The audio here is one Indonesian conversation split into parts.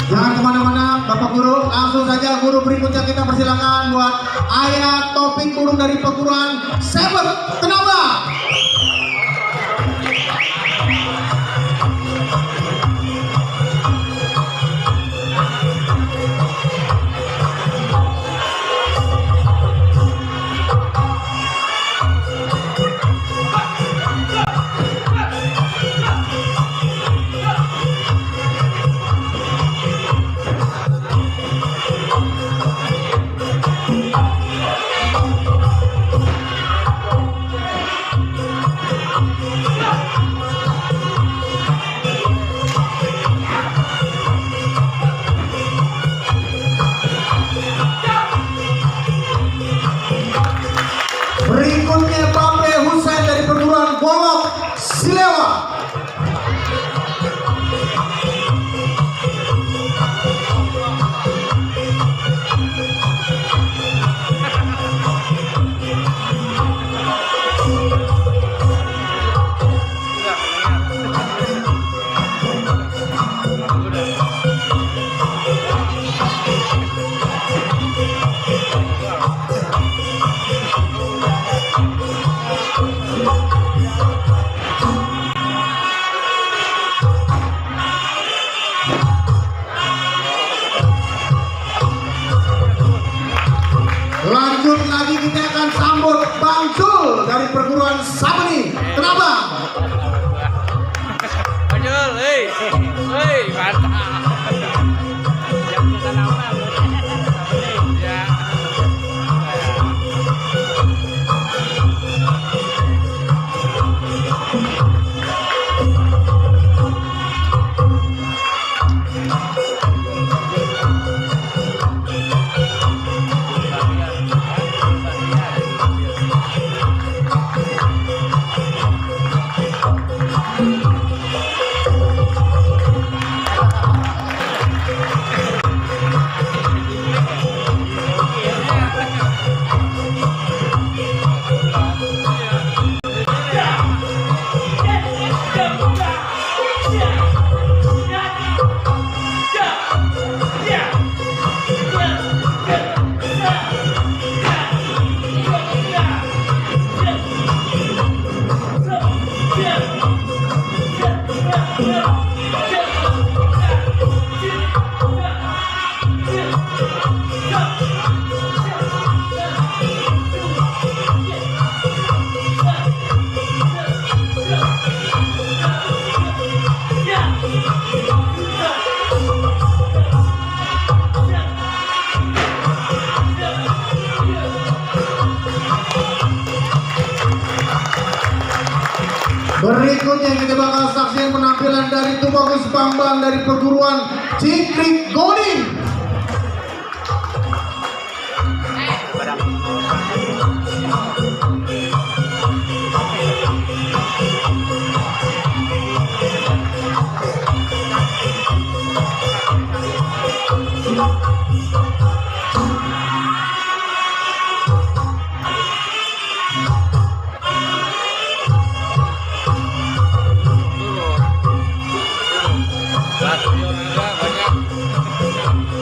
Jangan kemana-mana Bapak Guru, langsung saja guru berikutnya kita persilakan buat Ayah Topik Burung dari perguruan Sebet Tenaba. Berikutnya Bape Husain dari perguruan Golok Silewa. Lanjut lagi kita akan sambut Bang Zul dari perguruan Sabeni Tenabang. Jul, hei, mantap. Yang kita nama, ya. Berikutnya kita bakal saksikan penampilan dari Tubagus Bambang dari perguruan Cikrik Goding. Banyak.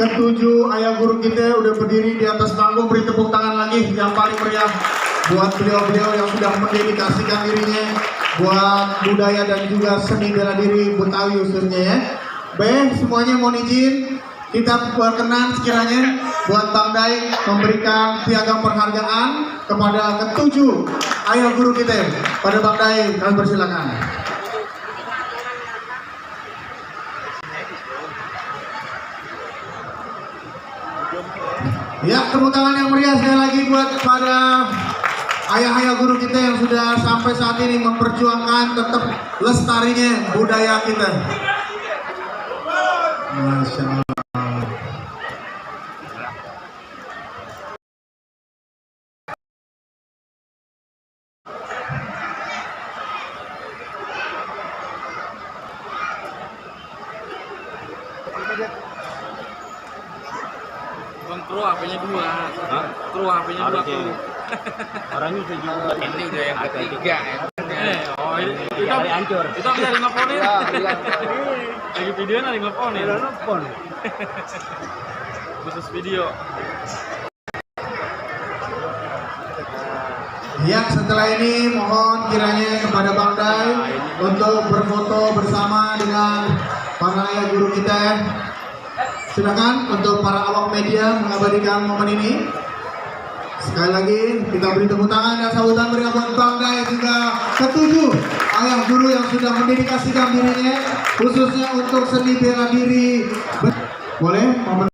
ketujuh ayah guru kita udah berdiri di atas panggung. Beri tepuk tangan lagi yang paling meriah buat beliau-beliau yang sudah mendedikasikan dirinya buat budaya dan juga seni bela diri Betawi khususnya ya. Baik, semuanya mohon izin kita berkenan sekiranya buat Bang Dai memberikan piagam penghargaan kepada ketujuh ayah guru kita. Pada Bang Dai, kami persilakan. Ya, tepuk tangan yang meriah sekali lagi buat pada ayah-ayah guru kita yang sudah sampai saat ini memperjuangkan tetap lestarinya budaya kita. Masya Allah. Bang, kru HP-nya 2. Kru HP-nya 2 kru. Orangnya udah juga. Ini udah yang ketiga ya. Oh, itu hancur. Itu bisa ngelaporin. Lagi video nanti ngelaporin. Nelpon. Khusus video. Ya, setelah ini mohon kiranya kepada Bang Dai untuk berfoto bersama dengan para ayah guru kita. Silakan untuk para awak media mengabadikan momen ini. Sekali lagi kita beri tepuk tangan dan sambutan meriah buat Bang Dai juga ketujuh ayah guru yang sudah mendedikasikan dirinya khususnya untuk seni bela diri. Boleh momen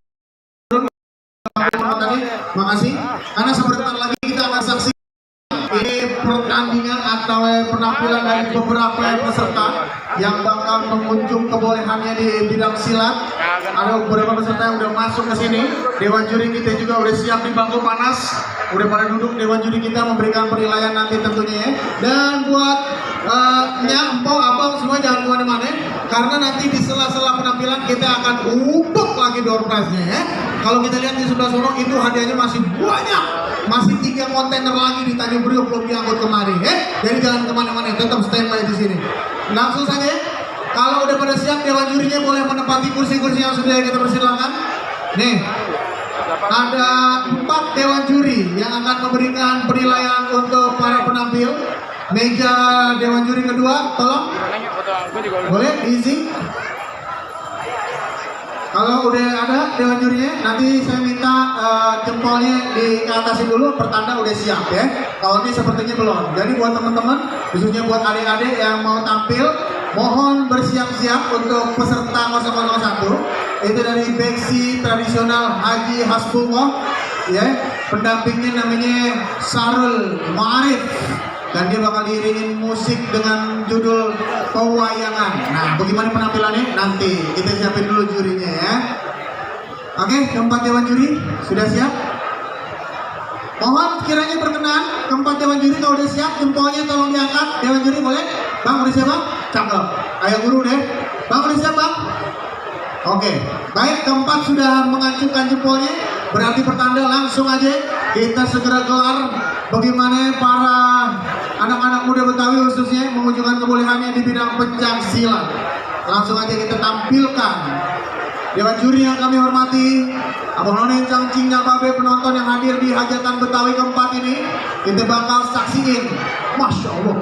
tadi, makasih. Karena sebentar lagi kita akan saksikan ini pertandingan atau penampilan dari beberapa peserta yang bakal mengunjung kebolehannya di bidang silat. Ada beberapa peserta yang udah masuk ke sini. Dewan juri kita juga udah siap di bangku panas, udah pada duduk. Dewan juri kita memberikan penilaian nanti tentunya ya. Dan buat empok, abang semua jangan kemana-mana, karena nanti di sela-sela penampilan kita akan ubek lagi door prize-nya ya. Kalau kita lihat di sebelah sono itu hadiahnya masih banyak, masih 3 kontainer lagi di Tanjung Priok belum diangkut kemari ya. Jadi jangan kemana-mana, tetap standby di sini. Langsung saja, kalau udah pada siap dewan jurinya boleh menempati kursi-kursi yang sudah kita persilakan. Nih, ada 4 dewan juri yang akan memberikan penilaian untuk para penampil. Meja dewan juri kedua, tolong. Boleh diisi. Kalau udah ada dewan jurinya, nanti saya minta jempolnya diatasin dulu, pertanda udah siap ya. Kalau ini sepertinya belum. Jadi buat teman-teman, khususnya buat adik-adik yang mau tampil, mohon bersiap-siap untuk peserta 001. Itu dari Beksi Tradisional Haji Hasbullah, ya. Pendampingnya namanya Sarul Ma'arif. Dan dia bakal diiringin musik dengan judul Pewayangan. Nah, bagaimana penampilannya? Nanti kita siapin dulu jurinya ya. Oke, keempat dewan juri sudah siap? Mohon kiranya berkenan, keempat dewan juri kalau udah siap, jempolnya tolong diangkat. Dewan juri boleh? Bang, udah siap bang? Cakep. Ayo guru deh. Bang, udah siap bang? Oke, baik, keempat sudah mengacukan jempolnya. Berarti pertanda langsung aja kita segera gelar bagaimana para anak-anak muda Betawi khususnya menunjukkan kebolehannya di bidang pencak silat. Langsung aja kita tampilkan dewan juri yang kami hormati, Abang None Cangcing Babe, penonton yang hadir di hajatan Betawi keempat ini, kita bakal saksiin. Masya Allah.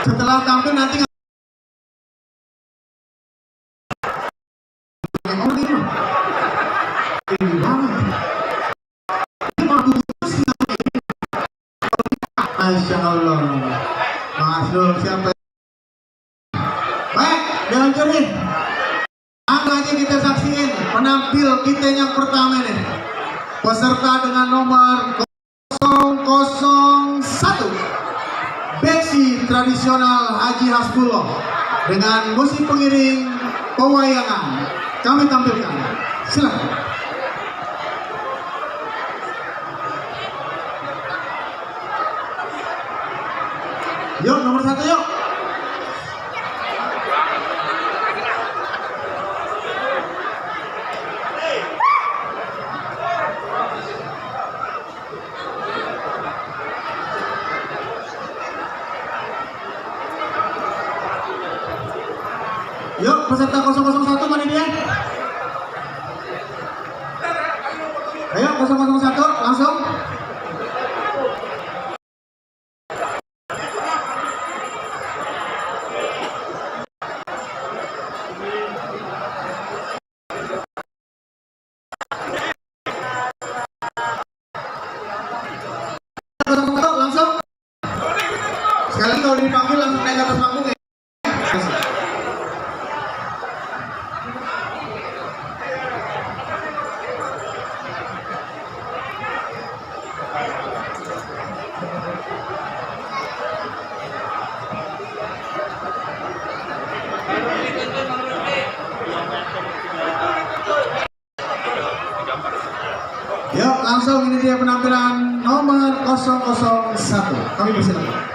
Setelah tampil nanti Masya Allah. Masuk siapa? Baik, dewan juri. Langsung aja kita saksiin penampil kita yang pertama nih. Peserta dengan nomor 001. Beksi Tradisional Haji Hasbullah dengan musik pengiring Pewayangan. Kami tampilkan. Silakan. Yuk, nomor 1 yuk. atas panggung ya. Yuk langsung, ini dia penampilan nomor 001. Kami persilakan.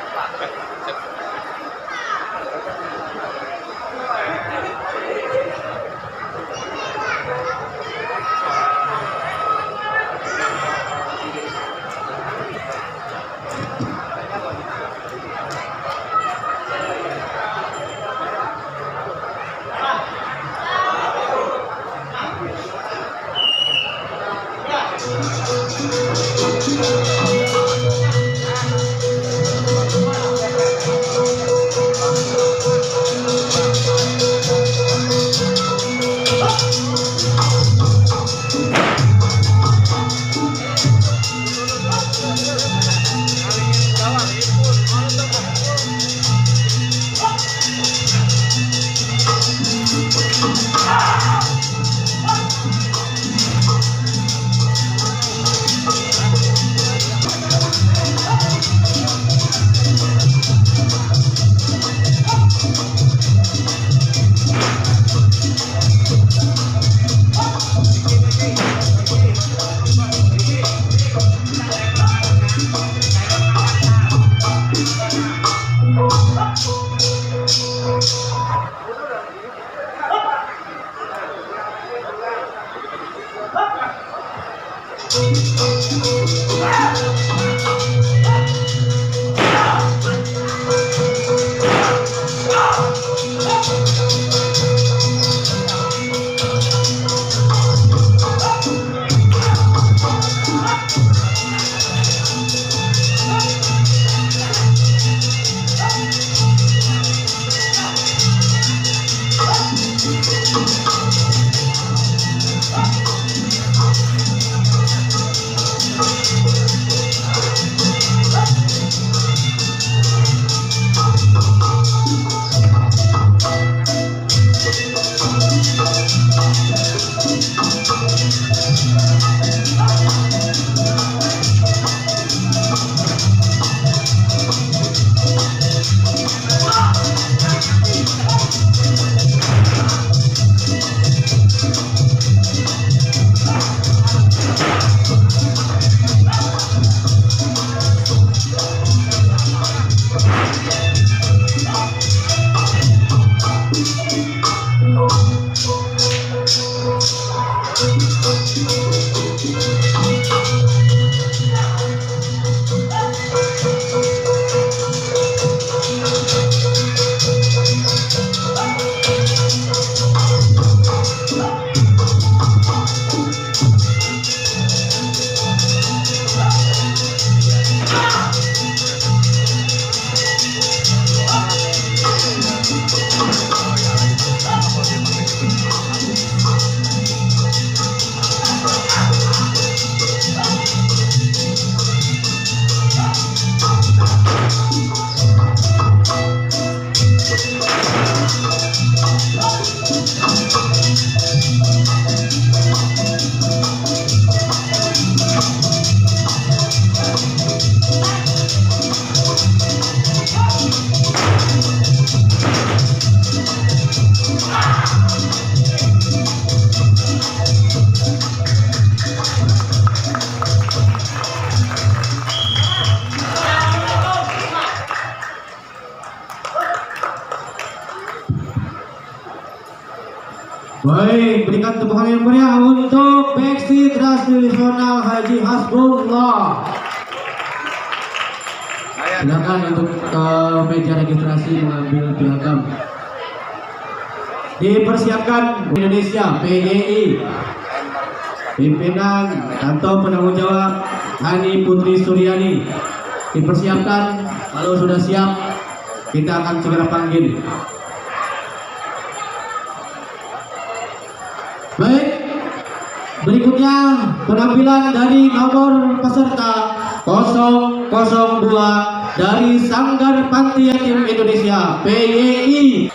Baik, berikan tepuk tangan yang meriah untuk Backstreet Tradisional Haji Hasbullah. Silakan untuk meja registrasi mengambil piagam. Dipersiapkan Indonesia PYI. Pimpinan atau penanggung jawab Hani Putri Suryani. Dipersiapkan, kalau sudah siap kita akan segera panggil. Baik, berikutnya penampilan dari nomor peserta 002 dari Sanggar Panti Yatim Indonesia PYI.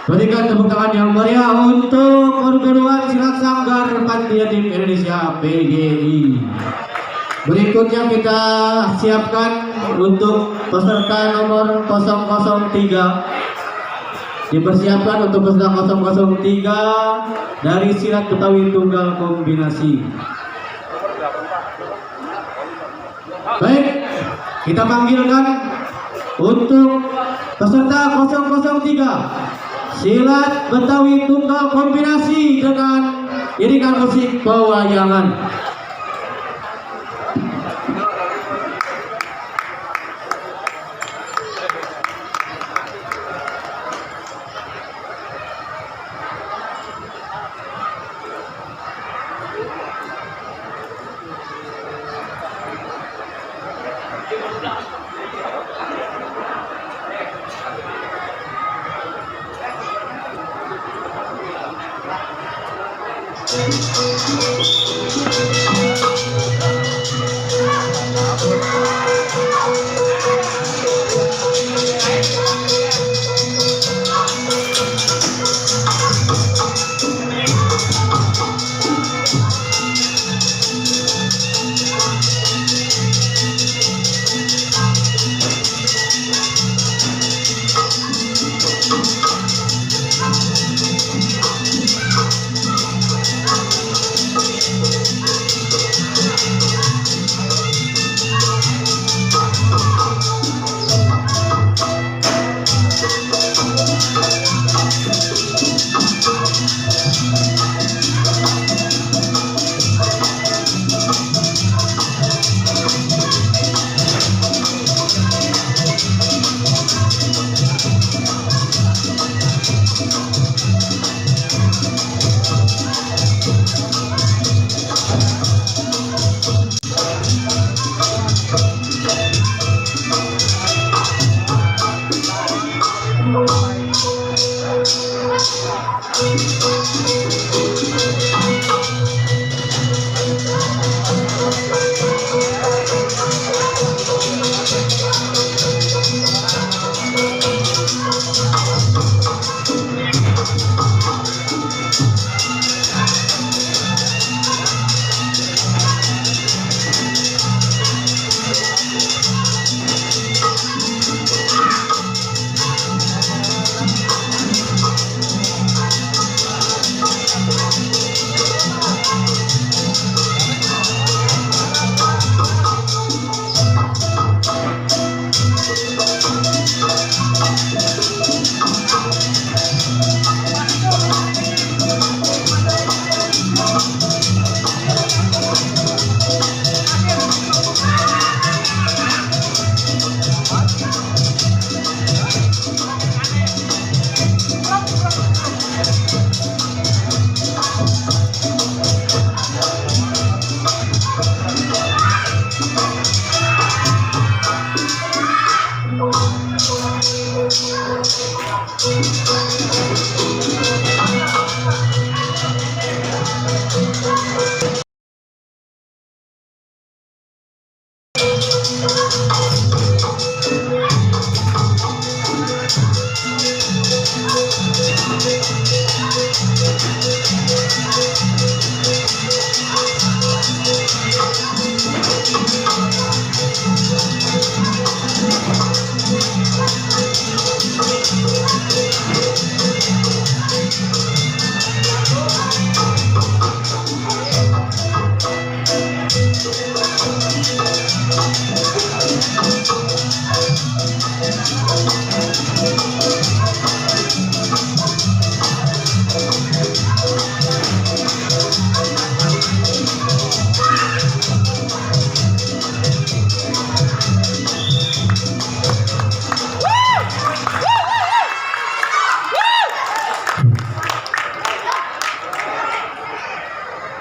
Berikan tepuk tangan yang meriah untuk perguruan silat Sanggar Panti Yatim Indonesia PGI. Berikutnya kita siapkan untuk peserta nomor 003. Dipersiapkan untuk peserta 003 dari silat Betawi Tunggal Kombinasi. Baik, kita panggilkan untuk peserta 003 silat Betawi Tunggal Kombinasi dengan iringan musik pewayangan.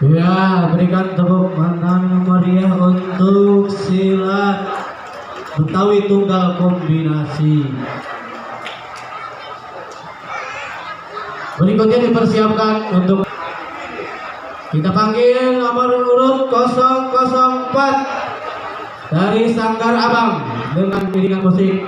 Ya, berikan tepuk tangan meriah untuk silat Betawi tunggal kombinasi. Berikutnya dipersiapkan untuk kita panggil nomor urut 004 dari Sanggar Abang dengan iringan musik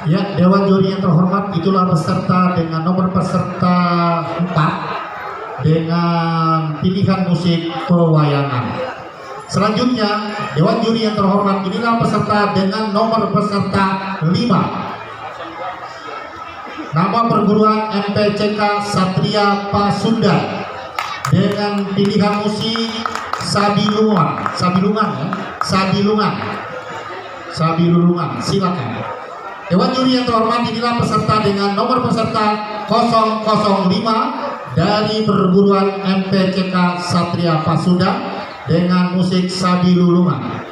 Ya, Dewan Juri yang terhormat, itulah peserta dengan nomor peserta 4 dengan pilihan musik pewayangan. Selanjutnya, Dewan Juri yang terhormat, inilah peserta dengan nomor peserta 5. Nama perguruan MPCK Satria Pasundan dengan pilihan musik Sabilungan, silakan. Dewan Juri yang terhormat, inilah peserta dengan nomor peserta 005 dari perguruan MPCK Satria Pasundan dengan musik Sabilungan.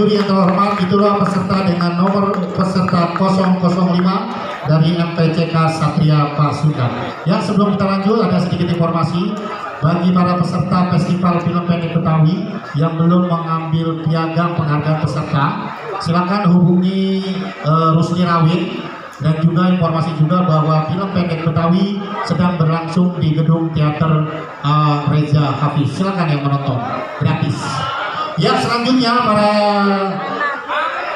juri yang terhormat, itulah peserta dengan nomor peserta 005 dari MPCK Satria Pasukan. Ya, sebelum kita lanjut ada sedikit informasi bagi para peserta Festival Film Pendek Betawi yang belum mengambil piagam penghargaan peserta, silakan hubungi Rusli Rawit. Dan juga informasi juga bahwa film pendek Betawi sedang berlangsung di gedung teater Reza Hafiz. Silakan yang menonton gratis. Ya, selanjutnya para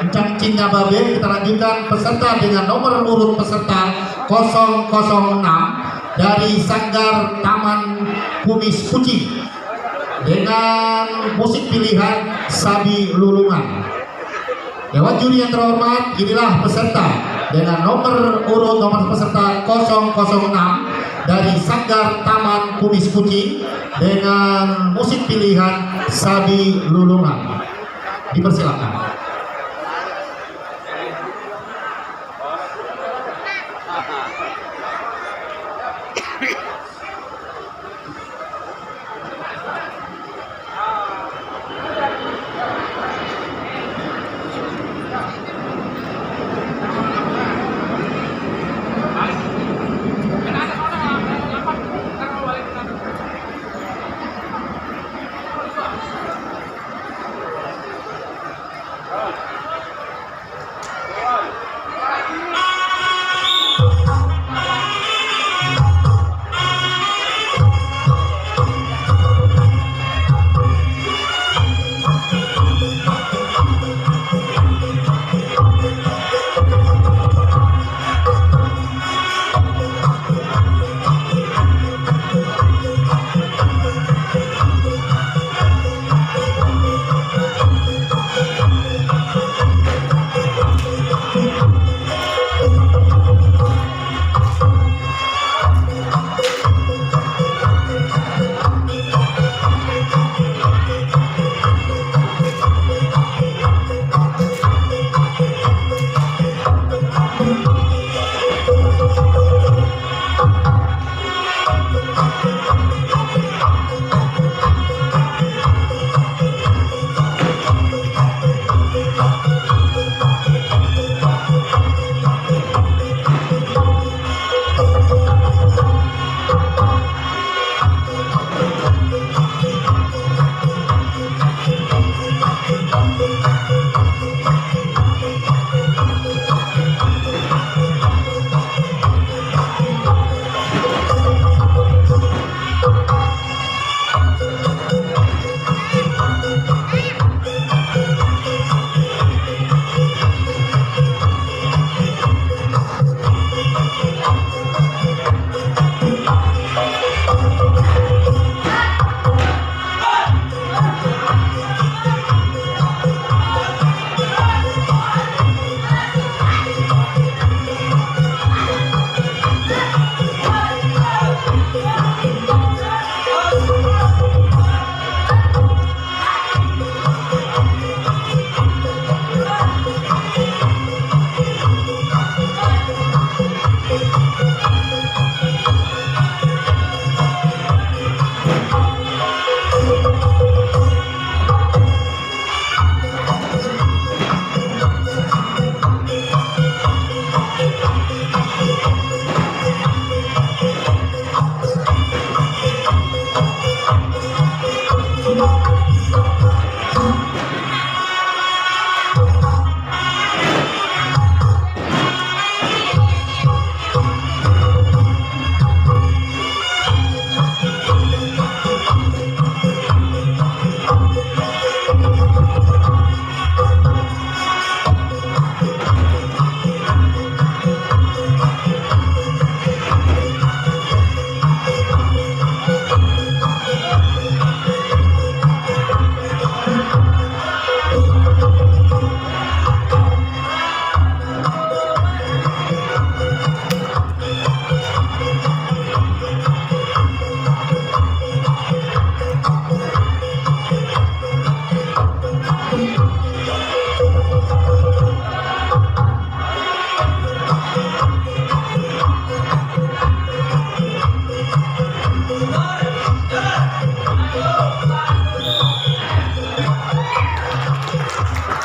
Encang-encingnya Babe, kita lanjutkan peserta dengan nomor urut peserta 006 dari Sanggar Taman Kumis Kucing dengan musik pilihan Sabi Lulungan. Dewan juri yang terhormat, inilah peserta dengan nomor urut nomor peserta 006 dari Sanggar Taman Kumis Kucing dengan musik pilihan Sabi Lulungan. Dipersilakan.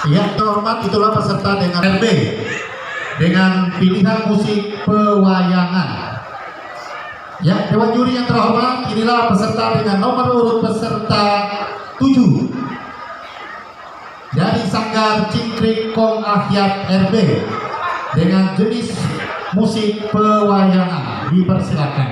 Yang terhormat itulah peserta dengan RB dengan pilihan musik pewayangan. Ya, Dewan Juri yang terhormat, inilah peserta dengan nomor urut peserta 7 dari Sanggar Cingkrik Kong Ahyat RB dengan jenis musik pewayangan. Dipersilakan.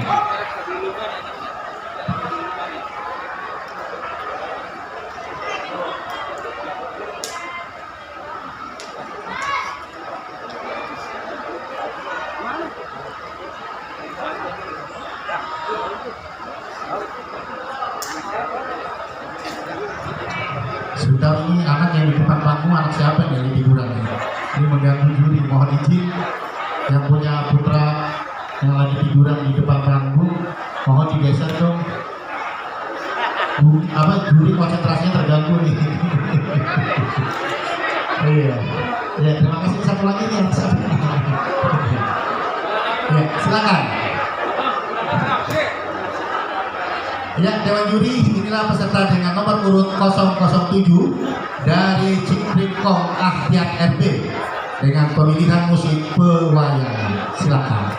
Sebentar ini anak yang di depan panggung anak siapa nih yang tiduran ini? Ini mengganggu juri, mohon izin yang punya putra yang lagi tiduran di depan panggung, mohon digeser dong. Juri konsentrasinya terganggu nih. Iya, ya terima kasih. Satu lagi nih yang satu. Ya, silakan. Ya, Dewan Juri, inilah peserta dengan nomor urut 007 dari Cingkrik Kong Ahyat RB dengan pemilihan musik pewayangan. Silakan.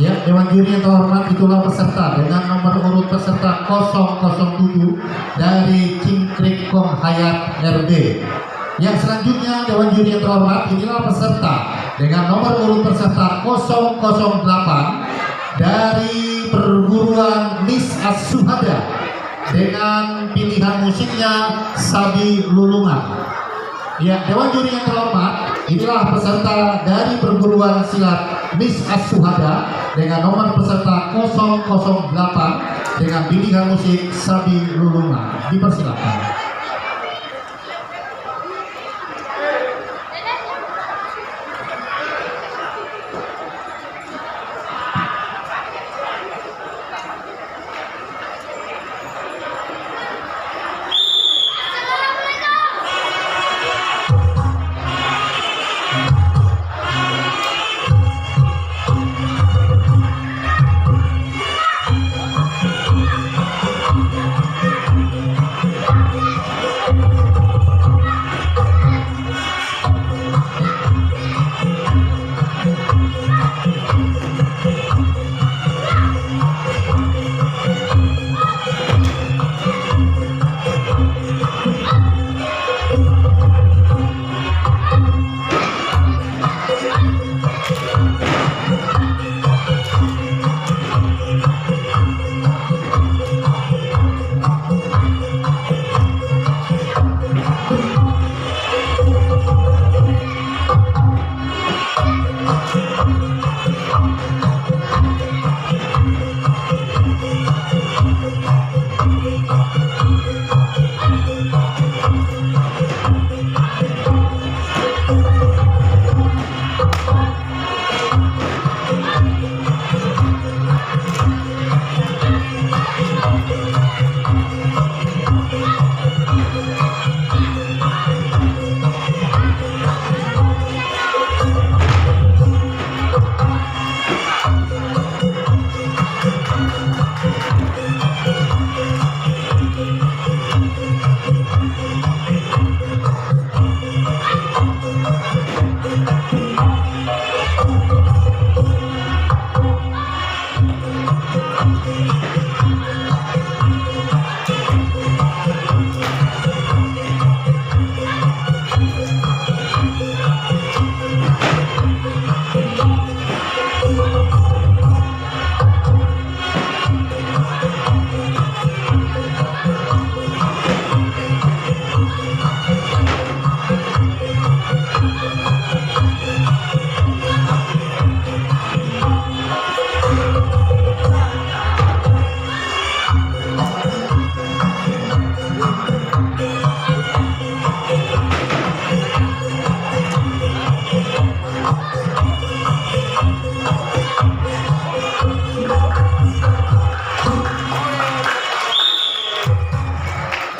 Ya, Dewan Juri yang terhormat, itulah peserta dengan nomor urut peserta 007 dari Cingkrik Kong Hayat RB. Yang selanjutnya Dewan Juri yang terhormat, inilah peserta dengan nomor urut peserta 008 dari perguruan Nis As-Suhada dengan pilihan musiknya Sabi Lulungan. Ya, Dewan Juri yang terhormat, inilah peserta dari perguruan silat Nis As-Suhada dengan nomor peserta 008 dengan pilihan musik Sabi Lulungan. Dipersilakan.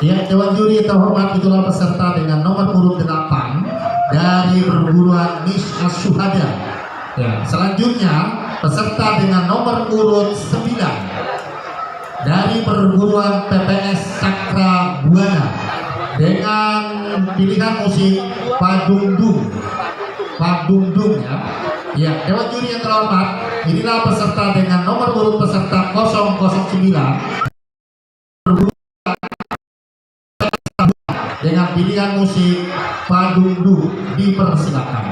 Ya, Dewan Juri terhormat, itulah peserta dengan nomor urut 8 dari perguruan Nis As-Suhada. Ya, selanjutnya peserta dengan nomor urut 9 dari perguruan PPS Cakra Buana dengan pilihan musik Padungdung. Padungdung ya. Ya, Dewan Juri yang terhormat, inilah peserta dengan nomor urut peserta 009 dengan pilihan musik Padungdung. Dipersilakan.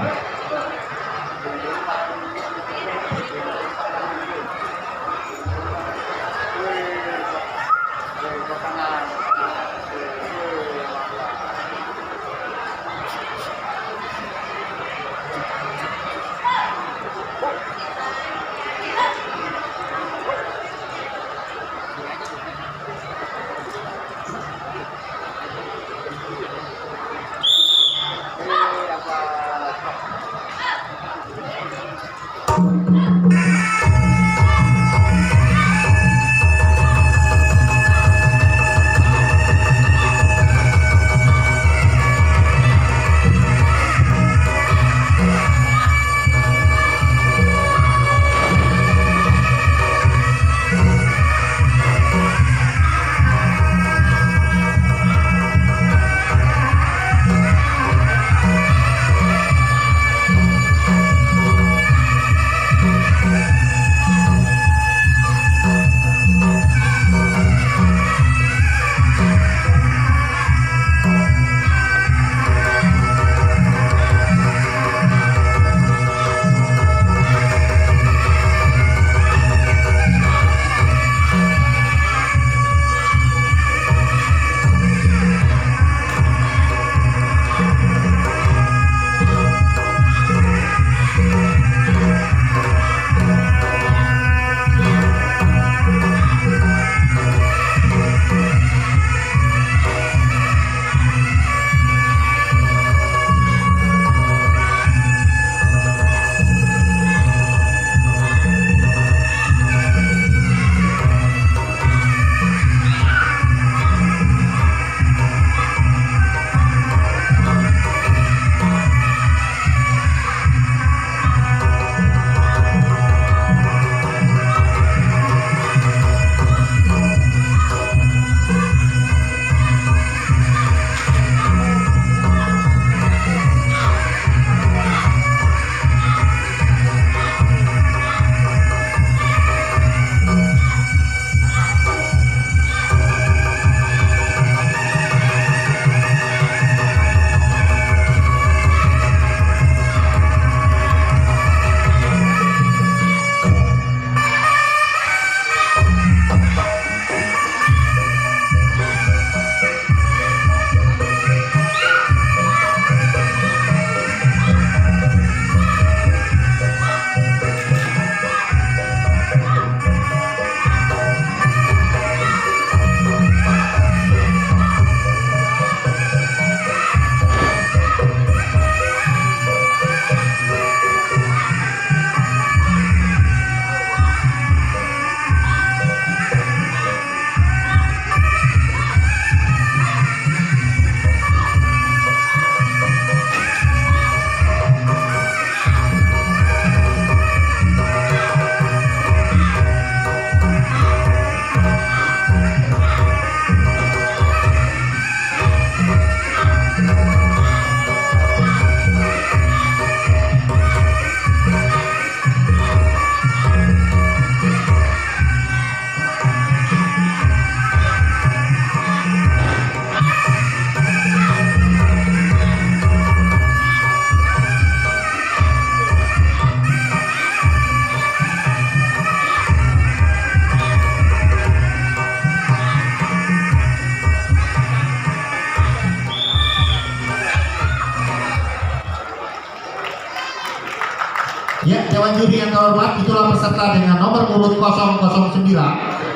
Ya, Dewan Juri yang terhormat, itulah peserta dengan nomor urut 009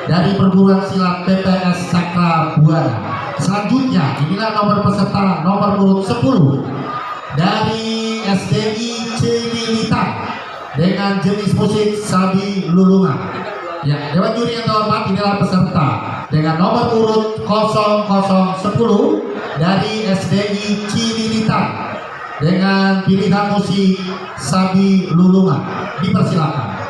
dari perguruan silat PPS Sakra Buana. Selanjutnya, inilah nomor peserta nomor urut 10 dari SDI Cililitan dengan jenis musik Sabi Lulungan. Ya, Dewan Juri yang terhormat, inilah peserta dengan nomor urut 0010 dari SDI Cililitan dengan pilihan musik Sabi Lulungan. Dipersilakan.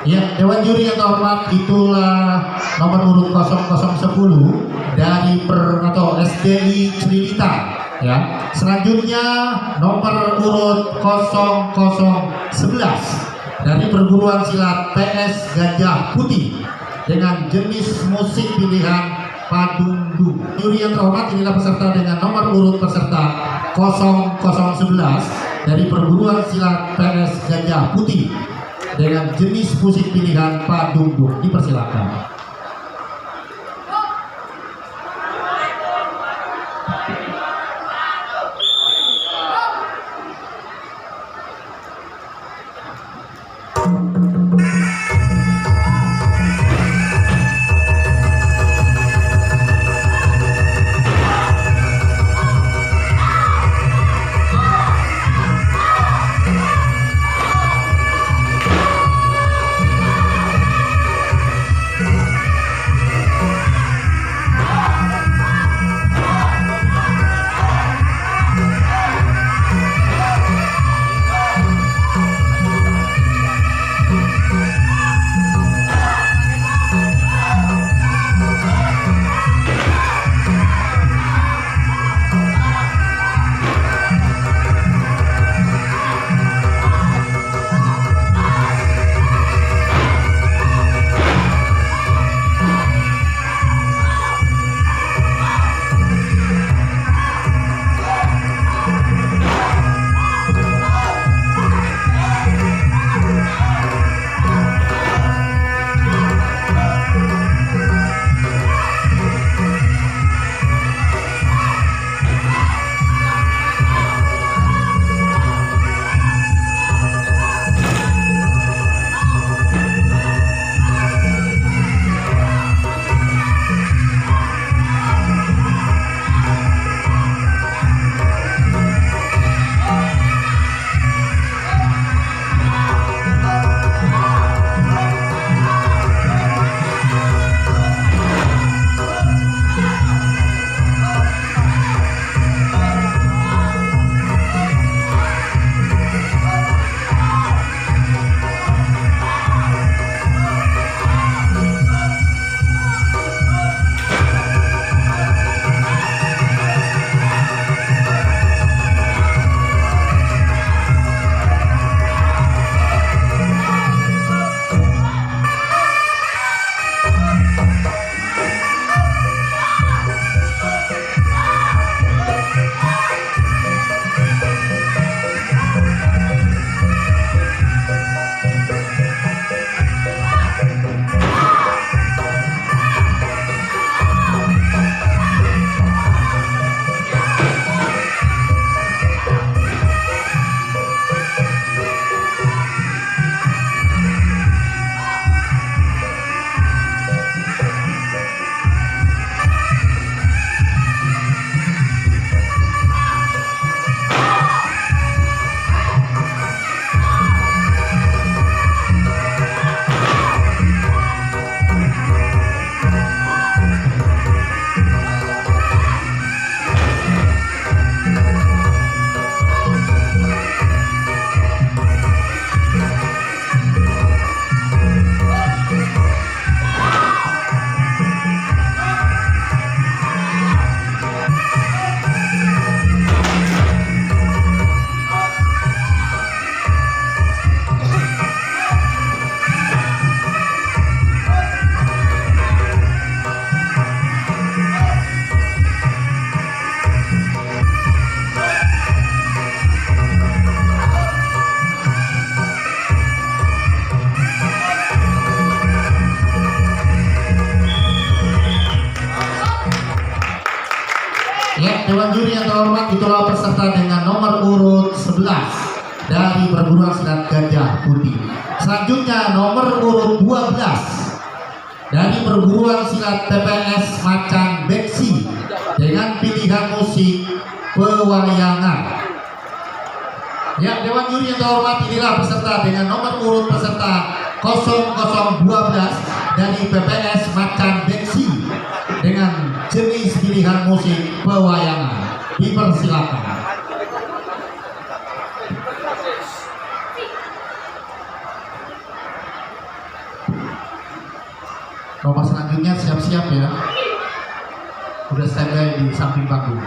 Ya, Dewan Juri yang terhormat, itulah nomor urut 0010 dari SDI Cililitan. Ya, selanjutnya nomor urut 0011 dari perguruan silat PS Gajah Putih dengan jenis musik pilihan Padungdung. Juri yang terhormat, inilah peserta dengan nomor urut peserta 0011 dari perguruan silat PS Gajah Putih dengan jenis musik pilihan Padungdung. Dipersilakan. terhormat, itulah peserta dengan nomor urut 11 dari perguruan silat Gajah Putih. Selanjutnya nomor urut 12 dari perguruan silat TPS Macan Beksi dengan pilihan musik pewayangan. Ya, Dewan Juri yang terhormat, inilah peserta dengan nomor urut peserta 0012 dari PPS Macan Beksi dengan jenis pilihan musik pewayangan. Dipersilakan. Nomor selanjutnya siap-siap ya. Udah standby di samping panggung.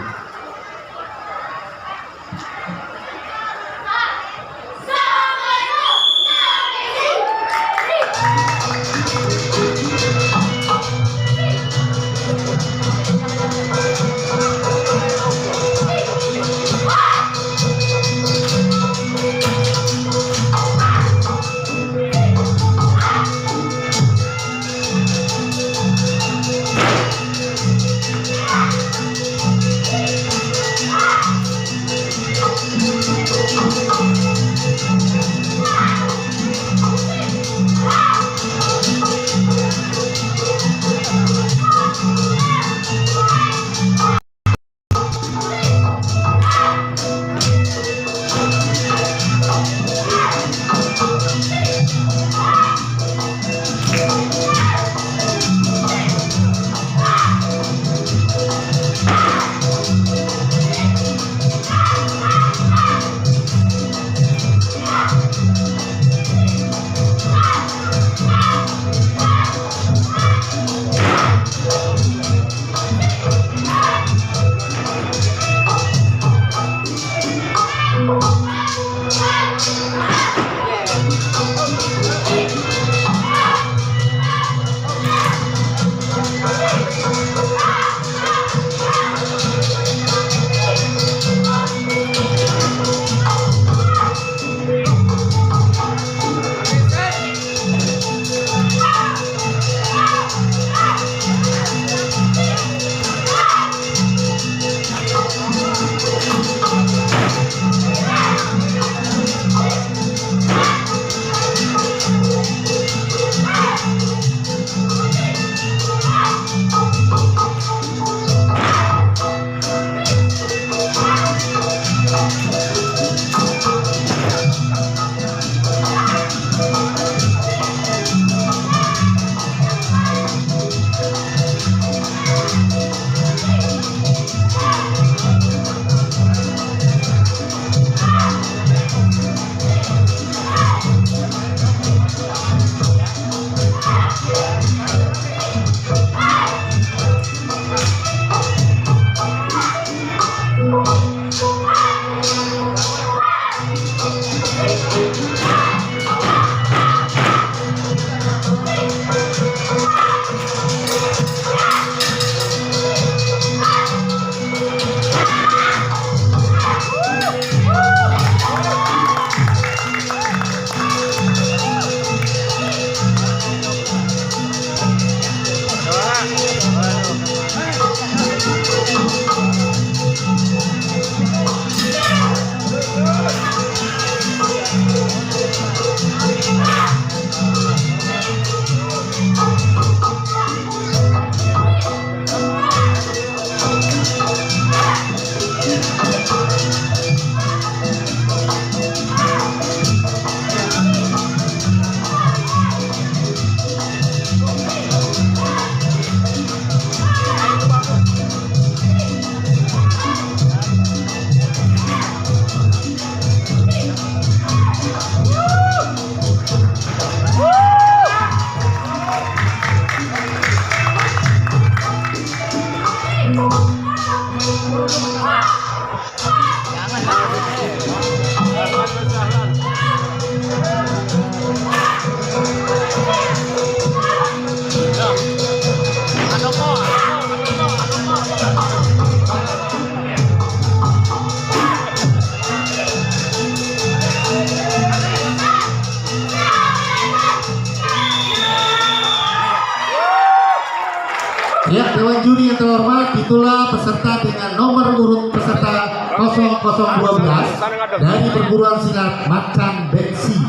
Ya, Dewan Juri yang terhormat, itulah peserta dengan nomor urut peserta 0012 dari perguruan silat Macan Beksi.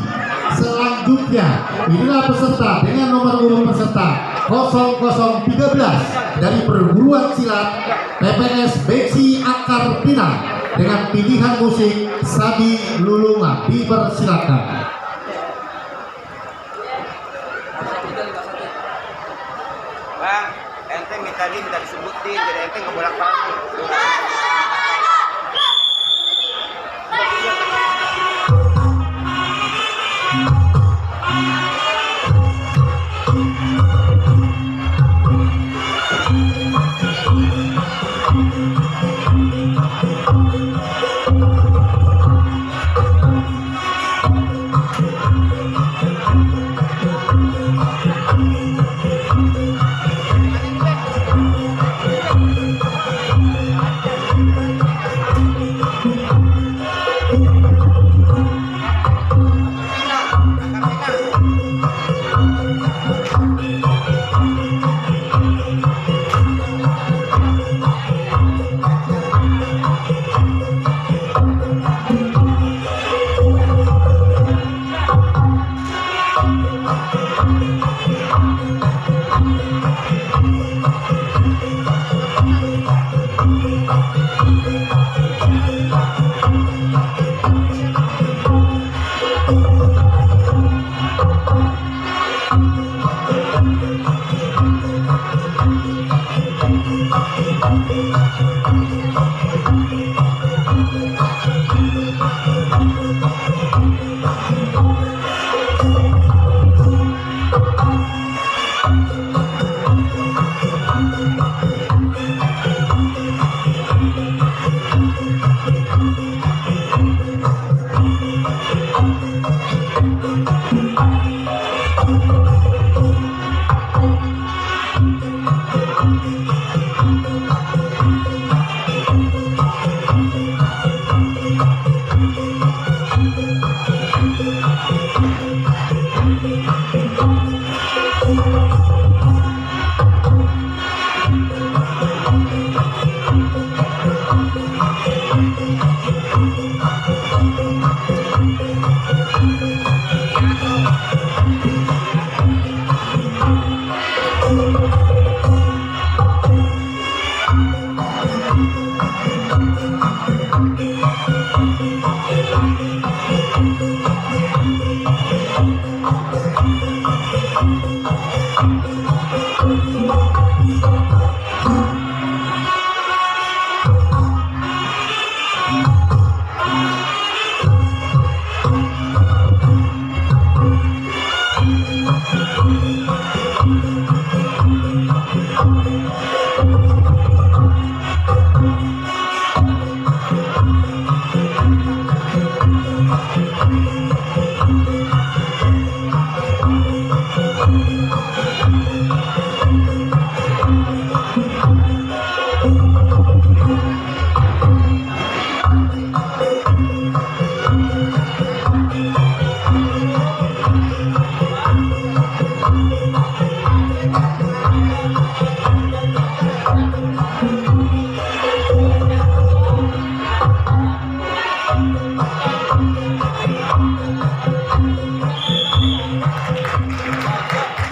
Selanjutnya, inilah peserta dengan nomor urut peserta 0013 dari perguruan silat PPS Beksi Akar Pinang dengan pilihan musik Sabi Lulunga. Dipersilakan. Bang, ente minta disebutin, jadi ente nggak bolak-balik.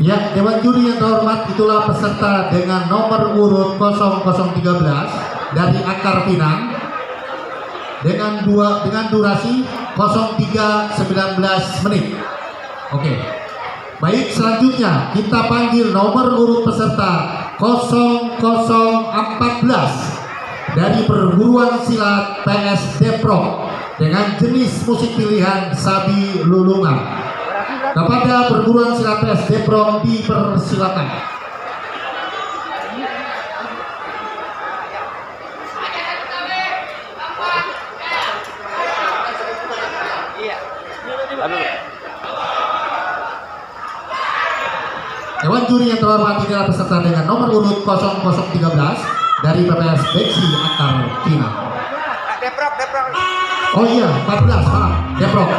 Ya, Dewan Juri yang terhormat, itulah peserta dengan nomor urut 0013 dari Akar Pinang dengan durasi 03:19 menit. Oke. Baik, selanjutnya kita panggil nomor urut peserta 0014 dari perguruan silat PS Depok dengan jenis musik pilihan Sabi Lulungan. Kepada perguruan silat PS Depok dipersilakan. Dewan Juri yang terhormat, inilah peserta dengan nomor urut 0013 dari PPS Beksi Akar Pinang. Deprok. Oh iya, 14, maaf, Depok.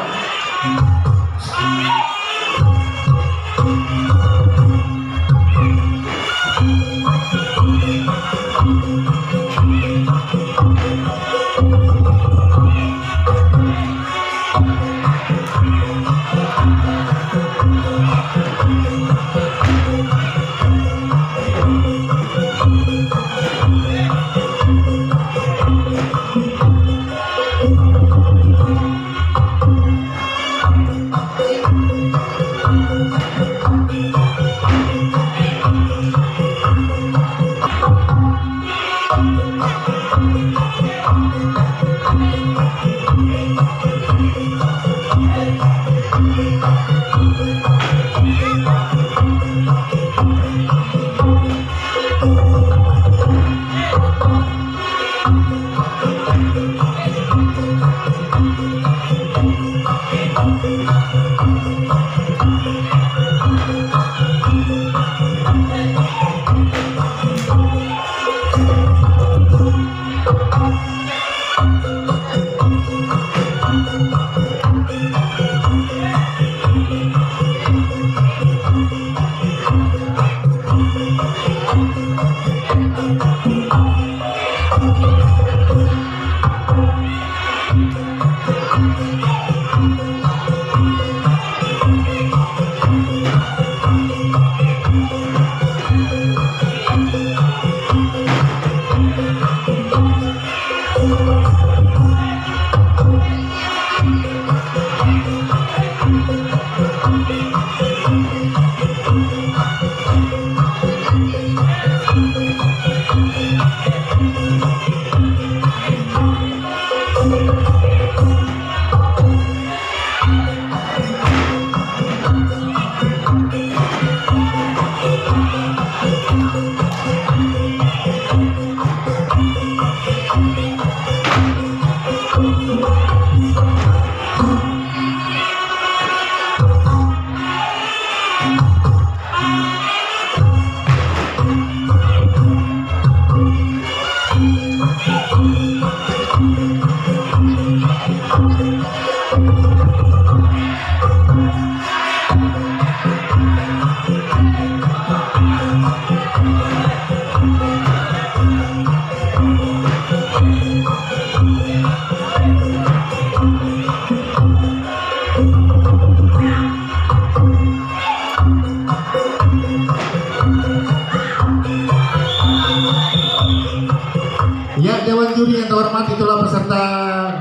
Ya, Dewan Juri yang terhormat, itulah peserta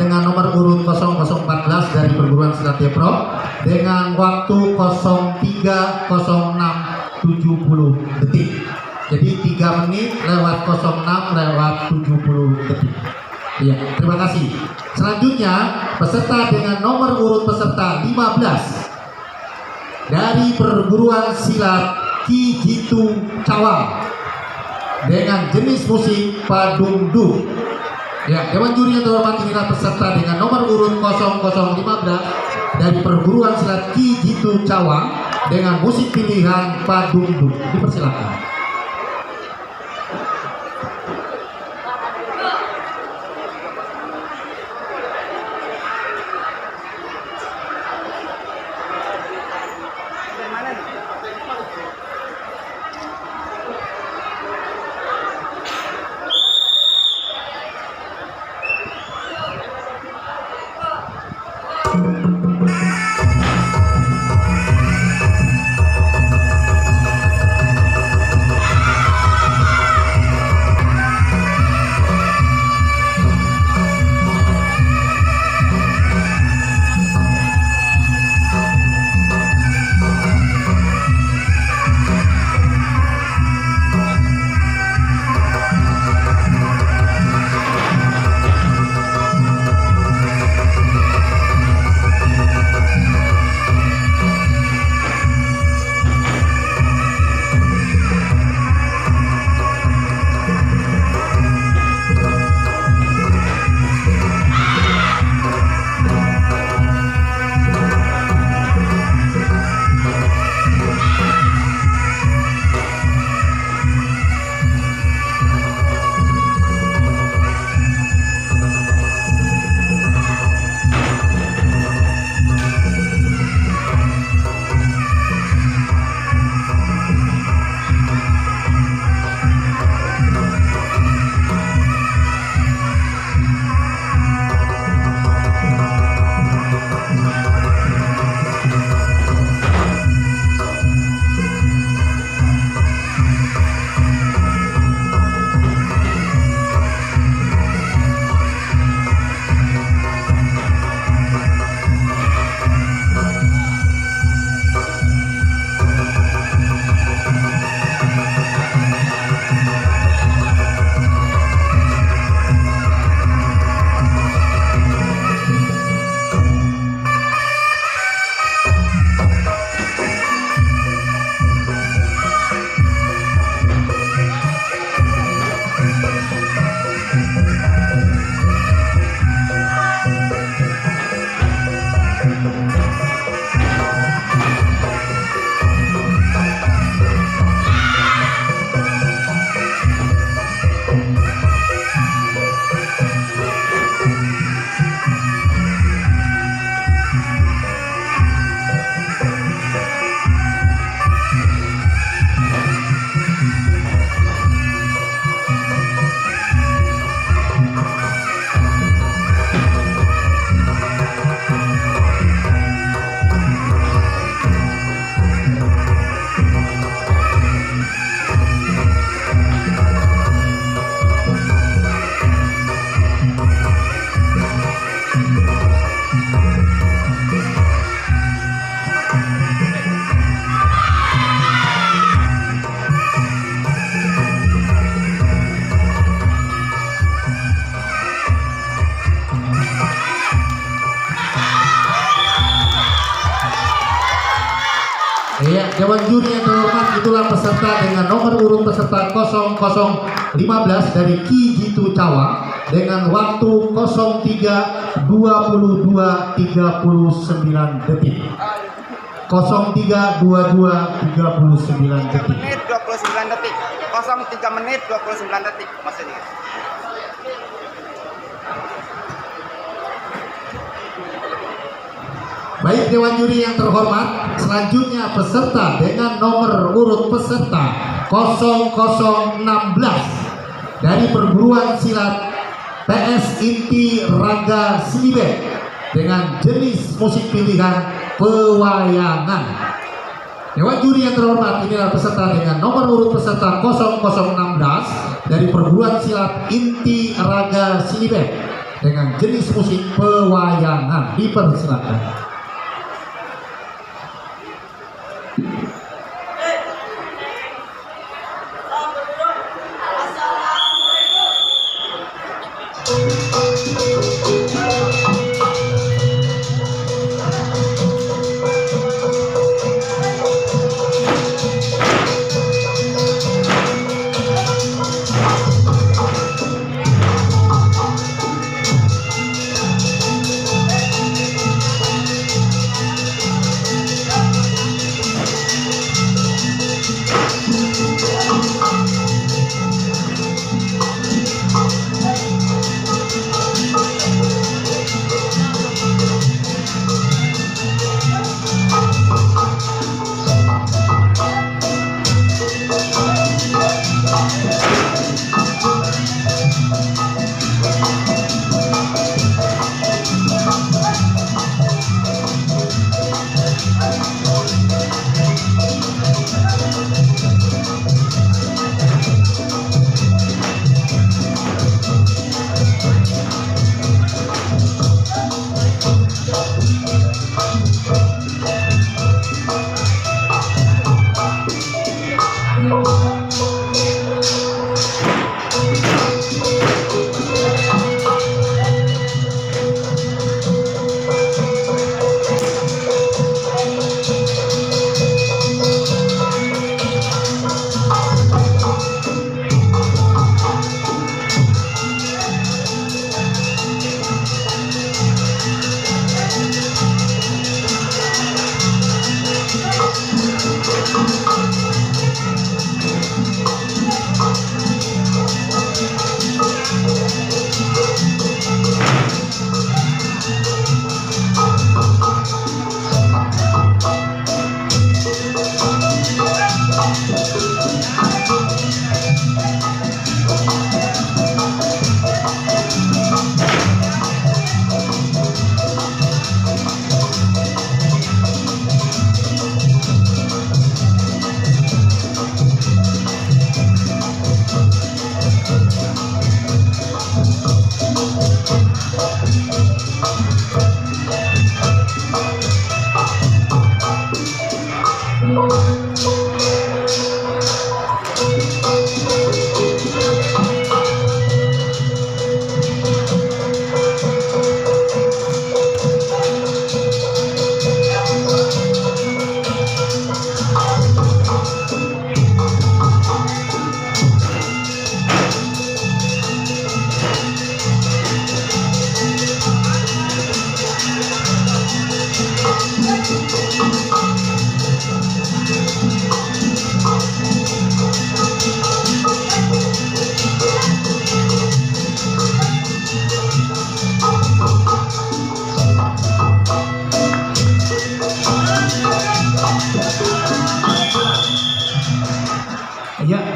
dengan nomor urut 0014 dari perguruan silat Depro dengan waktu 03.06.70 detik. Jadi 3 menit lewat 06 lewat 70 detik. Ya, terima kasih. Selanjutnya peserta dengan nomor urut peserta 15 dari perguruan silat Ki Jitu Cawang dengan jenis musik padungdung. Ya, Dewan Juri yang terhormat, inilah peserta dengan nomor urut 0015 dari perguruan silat Ki Jitu Cawang dengan musik pilihan padungdung. Dipersilakan. Iya, Dewan Juri yang terhormat, itulah peserta dengan nomor urut peserta 0015 dari Ki Jitu Cawang dengan waktu 03:22:39 detik. 03:22:39 detik. menit 29 detik. 03 menit 29 detik maksudnya. Baik Dewan Juri yang terhormat, selanjutnya peserta dengan nomor urut peserta 0016 dari perguruan silat PS Inti Raga Silibet dengan jenis musik pilihan pewayangan. Dewan Juri yang terhormat, inilah peserta dengan nomor urut peserta 0016 dari perguruan silat Inti Raga Silibet dengan jenis musik pewayangan. Dipersilakan.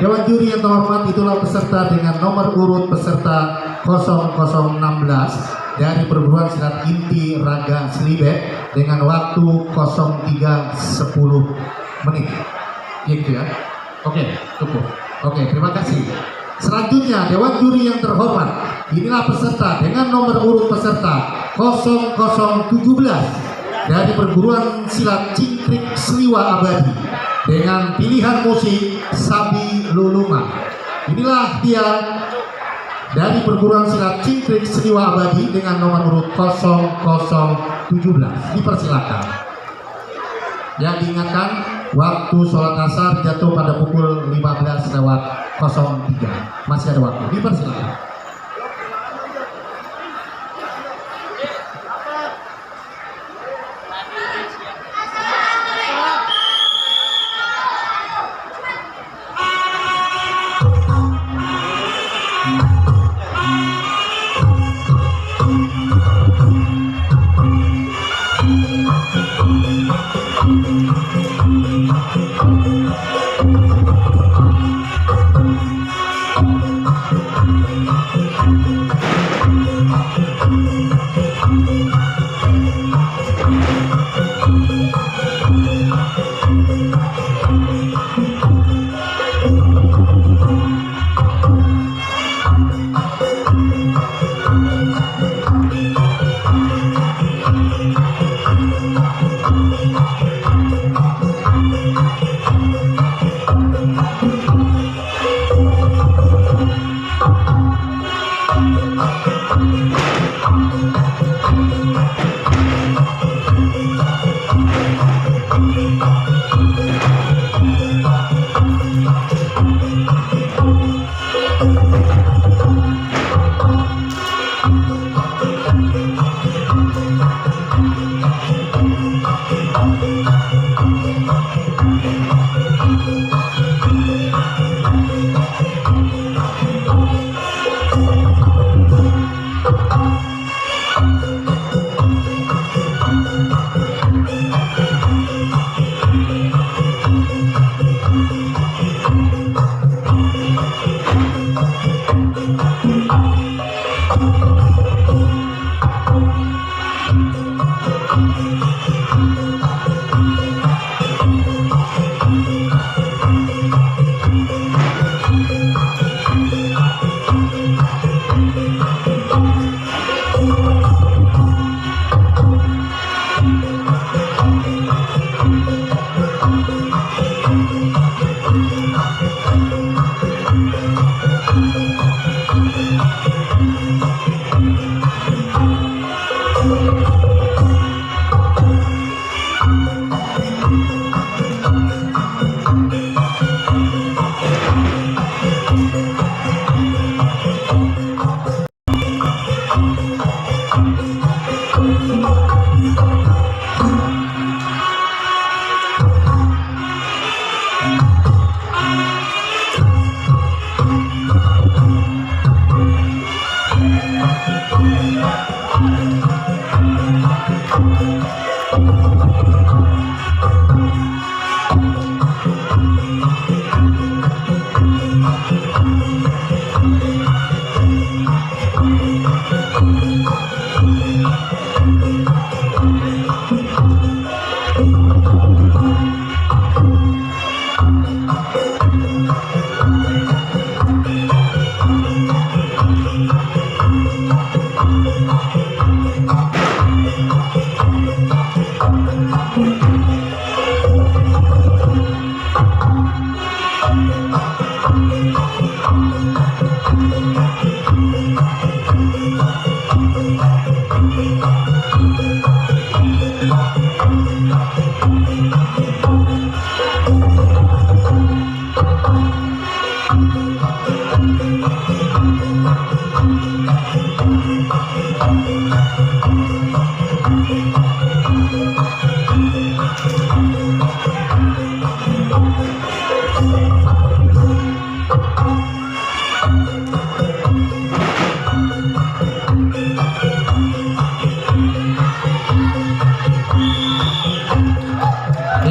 Dewan Juri yang terhormat, itulah peserta dengan nomor urut peserta 0016 dari perguruan silat Inti Raga Silibet dengan waktu 03:10 menit. Gitu ya. Oke, cukup. Oke, terima kasih. Selanjutnya Dewan Juri yang terhormat, inilah peserta dengan nomor urut peserta 0017 dari perguruan silat Cingkrik Sliwa Abadi dengan pilihan musik Sabi Lulungan. Inilah dia dari perguruan silat Cingkrik Sliwa Abadi dengan nomor urut 0017. Dipersilakan. Yang diingatkan, Waktu sholat asar jatuh pada pukul 15:03. Masih ada waktu. Dipersilakan.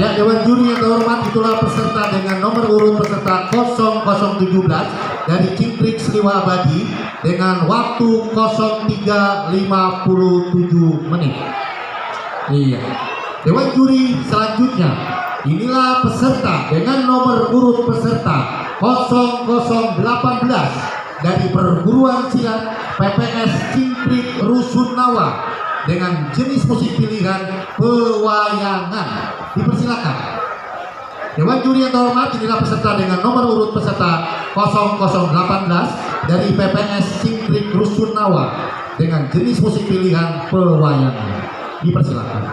Ya, Dewan Juri yang terhormat, itulah peserta dengan nomor urut peserta 0017 dari Cintrik Sriwa Abadi dengan waktu 03.57 menit. Iya. Dewan Juri selanjutnya, inilah peserta dengan nomor urut peserta 0018 dari perguruan silat PPS Cintrik Rusunawa dengan jenis musik pilihan pewayangan. Dipersilakan. Dewan Juri yang terhormat, inilah peserta dengan nomor urut peserta 0018 dari PPS Cintrik Rusunawa dengan jenis musik pilihan pewayangan. Dipersilakan.